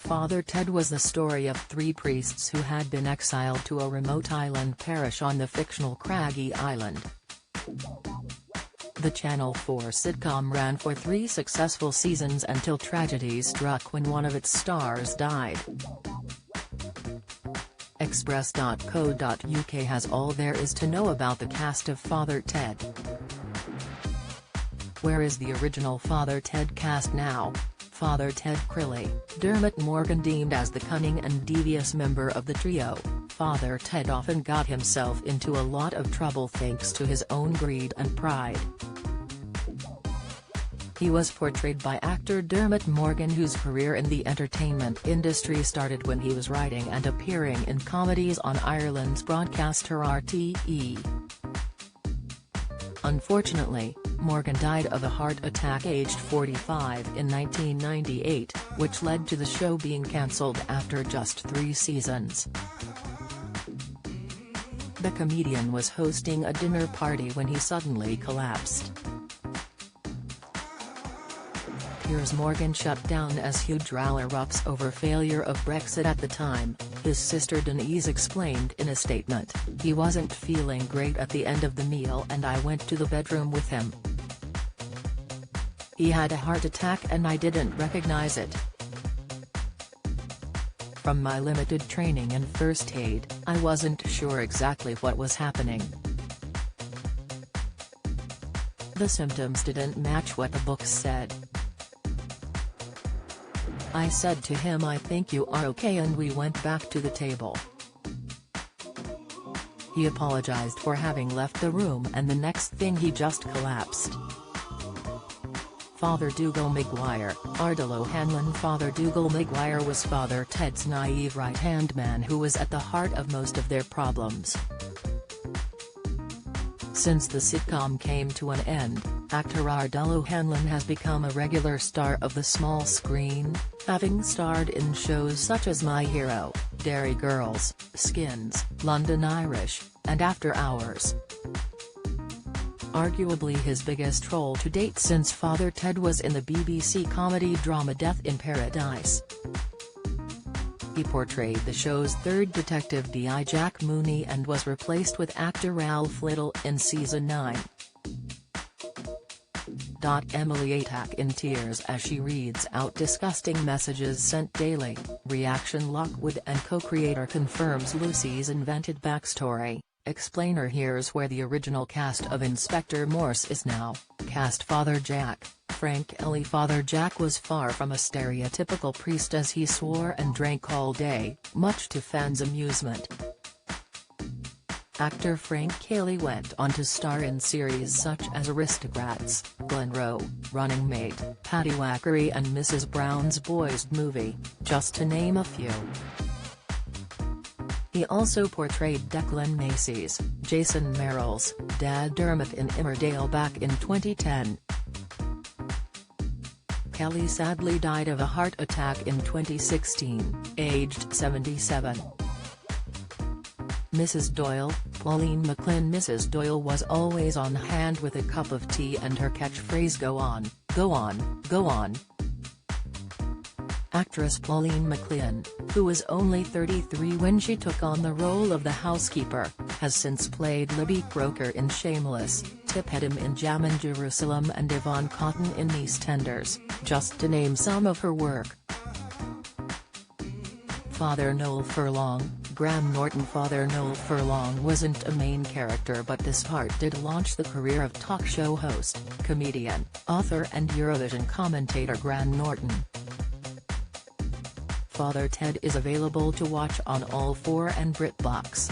Father Ted was the story of three priests who had been exiled to a remote island parish on the fictional Craggy Island. The Channel 4 sitcom ran for 3 successful seasons until tragedy struck when one of its stars died. Express.co.uk has all there is to know about the cast of Father Ted. Where is the original Father Ted cast now? Father Ted Crilly, Dermot Morgan deemed as the cunning and devious member of the trio, Father Ted often got himself into a lot of trouble thanks to his own greed and pride. He was portrayed by actor Dermot Morgan, whose career in the entertainment industry started when he was writing and appearing in comedies on Ireland's broadcaster RTE. Unfortunately, Morgan died of a heart attack aged 45 in 1998, which led to the show being cancelled after just 3 seasons. The comedian was hosting a dinner party when he suddenly collapsed. Piers Morgan shut down as huge row erupts over failure of Brexit at the time. His sister Denise explained in a statement, "He wasn't feeling great at the end of the meal and I went to the bedroom with him. He had a heart attack and I didn't recognize it. From my limited training in first aid, I wasn't sure exactly what was happening. The symptoms didn't match what the books said. I said to him, 'I think you are okay,' and we went back to the table." He apologized for having left the room and the next thing he just collapsed. Father Dougal Maguire, Ardal O'Hanlon. Father Dougal Maguire was Father Ted's naive right-hand man who was at the heart of most of their problems. Since the sitcom came to an end, actor Ardal O'Hanlon has become a regular star of the small screen, having starred in shows such as My Hero, Derry Girls, Skins, London Irish, and After Hours. Arguably his biggest role to date since Father Ted was in the BBC comedy drama Death in Paradise. He portrayed the show's third detective D.I. Jack Mooney and was replaced with actor Ralph Little in season 9. Emily Atack in tears as she reads out disgusting messages sent daily. Reaction Lockwood and co-creator confirms Lucy's invented backstory. Explainer here's where the original cast of Inspector Morse is now. Cast Father Jack, Frank Ellie. Father Jack was far from a stereotypical priest as he swore and drank all day, much to fans' amusement. Actor Frank Kelly went on to star in series such as Aristocrats, Glen Rowe, Running Mate, Pattywhackery and Mrs. Brown's Boys movie, just to name a few. He also portrayed Declan Macy's, Jason Merrill's, dad Dermot in Emmerdale back in 2010. Kelly sadly died of a heart attack in 2016, aged 77. Mrs. Doyle, Pauline McLean. Mrs. Doyle was always on hand with a cup of tea and her catchphrase, "Go on, go on, go on." Actress Pauline McLean, who was only 33 when she took on the role of the housekeeper, has since played Libby Croker in Shameless, Tip Hedham in Jammin' Jerusalem and Yvonne Cotton in EastEnders, just to name some of her work. Father Noel Furlong, Graham Norton. Father Noel Furlong wasn't a main character, but this part did launch the career of talk show host, comedian, author and Eurovision commentator Graham Norton. Father Ted is available to watch on All 4 and BritBox.